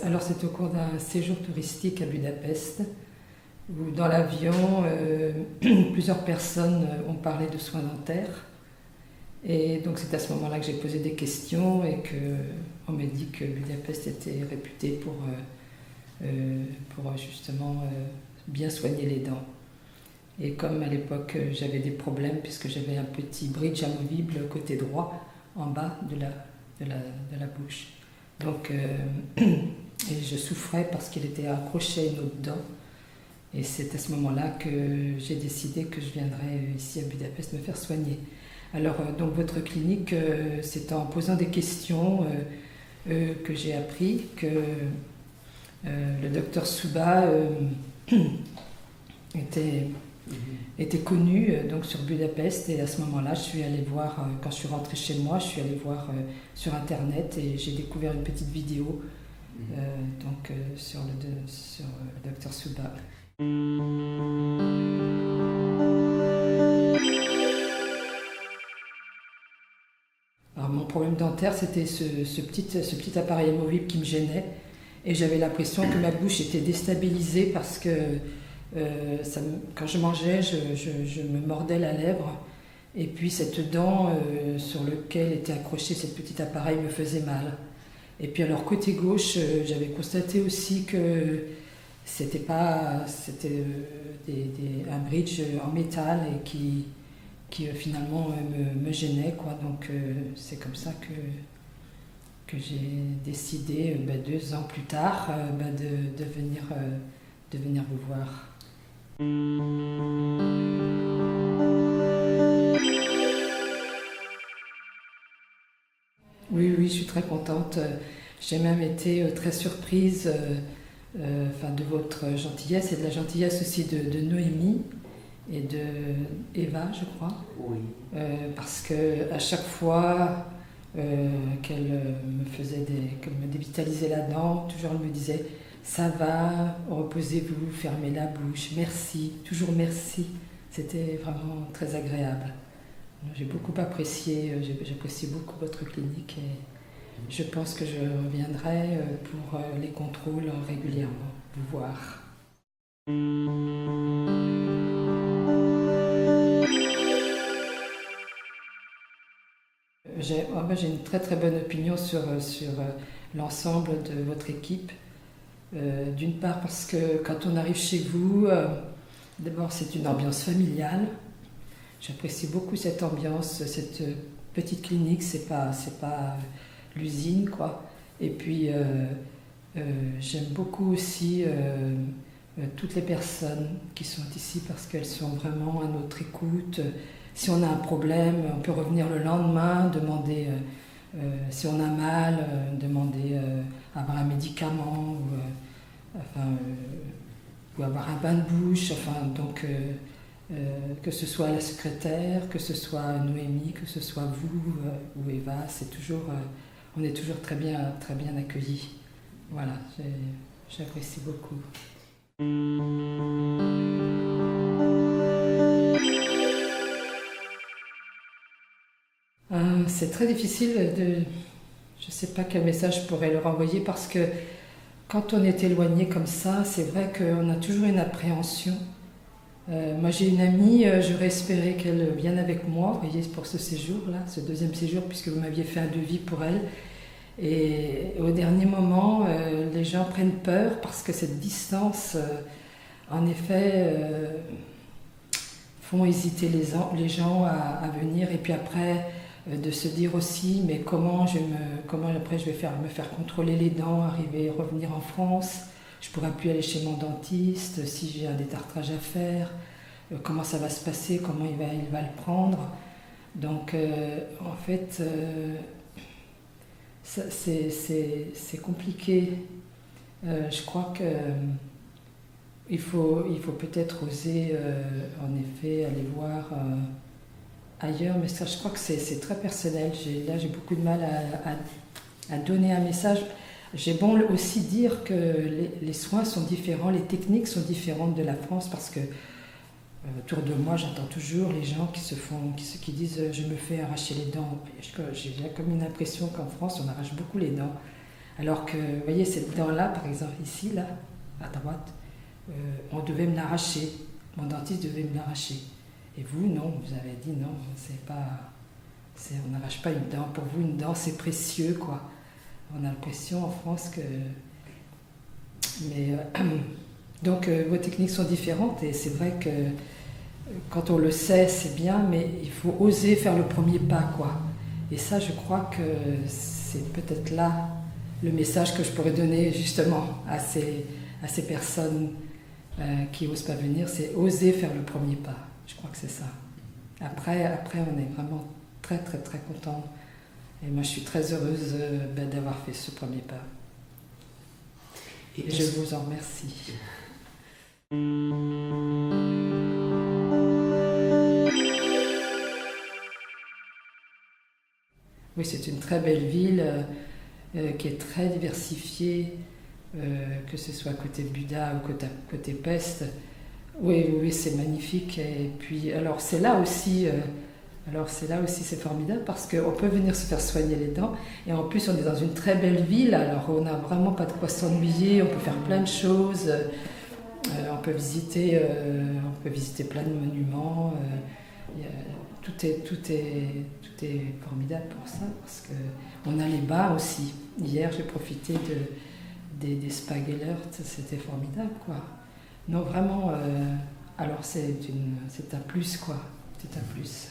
Alors c'est au cours d'un séjour touristique à Budapest où dans l'avion plusieurs personnes ont parlé de soins dentaires et donc c'est à ce moment-là que j'ai posé des questions et qu'on m'a dit que Budapest était réputé pour justement bien soigner les dents. Et comme à l'époque j'avais des problèmes puisque j'avais un petit bridge amovible côté droit en bas de la bouche. Donc, et je souffrais parce qu'il était accroché à une autre dent. Et c'est à ce moment-là que j'ai décidé que je viendrais ici à Budapest me faire soigner. Alors, donc votre clinique, c'est en posant des questions que j'ai appris que le docteur Suba était connu donc sur Budapest, et à ce moment-là je suis allée voir, quand je suis rentrée chez moi, je suis allée voir sur internet et j'ai découvert une petite vidéo sur le docteur Suba. Alors mon problème dentaire, c'était ce petit appareil amovible qui me gênait, et j'avais l'impression que ma bouche était déstabilisée parce que quand je mangeais, je me mordais la lèvre, et puis cette dent sur laquelle était accroché ce petit appareil me faisait mal. Et puis alors côté gauche, j'avais constaté aussi que c'était un bridge en métal et qui finalement me gênait, quoi. Donc c'est comme ça que j'ai décidé 2 ans plus tard de venir vous voir. Oui, je suis très contente. J'ai même été très surprise de votre gentillesse et de la gentillesse aussi de Noémie et de Eva, je crois. Oui. Parce qu'à chaque fois qu'elle me dévitalisait la dent, toujours elle me disait « ça va, reposez-vous, fermez la bouche, merci, toujours merci ». C'était vraiment très agréable. J'ai beaucoup apprécié, j'apprécie beaucoup votre clinique et je pense que je reviendrai pour les contrôles régulièrement, vous voir. J'ai une très très bonne opinion sur l'ensemble de votre équipe. D'une part parce que quand on arrive chez vous, d'abord c'est une ambiance familiale. J'apprécie beaucoup cette ambiance, cette petite clinique, c'est pas l'usine, quoi. Et puis j'aime beaucoup aussi toutes les personnes qui sont ici parce qu'elles sont vraiment à notre écoute. Si on a un problème, on peut revenir le lendemain, demander si on a mal, demander avoir un médicament ou avoir un bain de bouche. Que ce soit la secrétaire, que ce soit Noémie, que ce soit vous ou Eva, on est toujours très bien accueillis. Voilà, j'apprécie beaucoup. C'est très difficile je ne sais pas quel message je pourrais leur envoyer parce que quand on est éloigné comme ça, c'est vrai qu'on a toujours une appréhension. Moi j'ai une amie, j'aurais espéré qu'elle vienne avec moi, vous voyez, pour ce séjour-là, ce 2e séjour, puisque vous m'aviez fait un devis pour elle. Et au dernier moment, les gens prennent peur parce que cette distance, en effet, font hésiter les gens à venir. Et puis après, de se dire aussi, mais comment après je vais me faire contrôler les dents, revenir en France. Je ne pourrai plus aller chez mon dentiste si j'ai un détartrage à faire, comment ça va se passer, comment il va le prendre. Donc en fait, c'est compliqué. Je crois qu'il faut peut-être oser en effet aller voir ailleurs, mais ça je crois que c'est très personnel. J'ai beaucoup de mal à donner un message. J'ai bon aussi dire que les soins sont différents, les techniques sont différentes de la France parce que Autour de moi, j'entends toujours les gens qui disent je me fais arracher les dents. J'ai comme une impression qu'en France, on arrache beaucoup les dents. Alors que, vous voyez, cette dent-là, par exemple, ici, là, à droite, on devait me l'arracher. Mon dentiste devait me l'arracher. Et vous, non, vous avez dit non, on n'arrache pas une dent. Pour vous, une dent, c'est précieux, quoi. On a l'impression en France que... Mais, donc, vos techniques sont différentes et c'est vrai que quand on le sait, c'est bien, mais il faut oser faire le premier pas, quoi. Et ça, je crois que c'est peut-être là le message que je pourrais donner justement à ces personnes qui n'osent pas venir, c'est oser faire le premier pas. Je crois que c'est ça. Après, on est vraiment très, très, très content. Et moi, je suis très heureuse d'avoir fait ce premier pas. Et je vous en remercie. Oui, c'est une très belle ville qui est très diversifiée, que ce soit côté Buda ou côté Pest. Oui, c'est magnifique. Et puis, alors c'est là aussi, c'est formidable parce qu'on peut venir se faire soigner les dents. Et en plus, on est dans une très belle ville, alors on n'a vraiment pas de quoi s'ennuyer. On peut faire plein de choses. On peut visiter plein de monuments. Tout est formidable pour ça, parce qu'on a les bars aussi. Hier, j'ai profité des Spagellert, c'était formidable, quoi. Non, vraiment, alors c'est un plus, quoi. C'est un plus.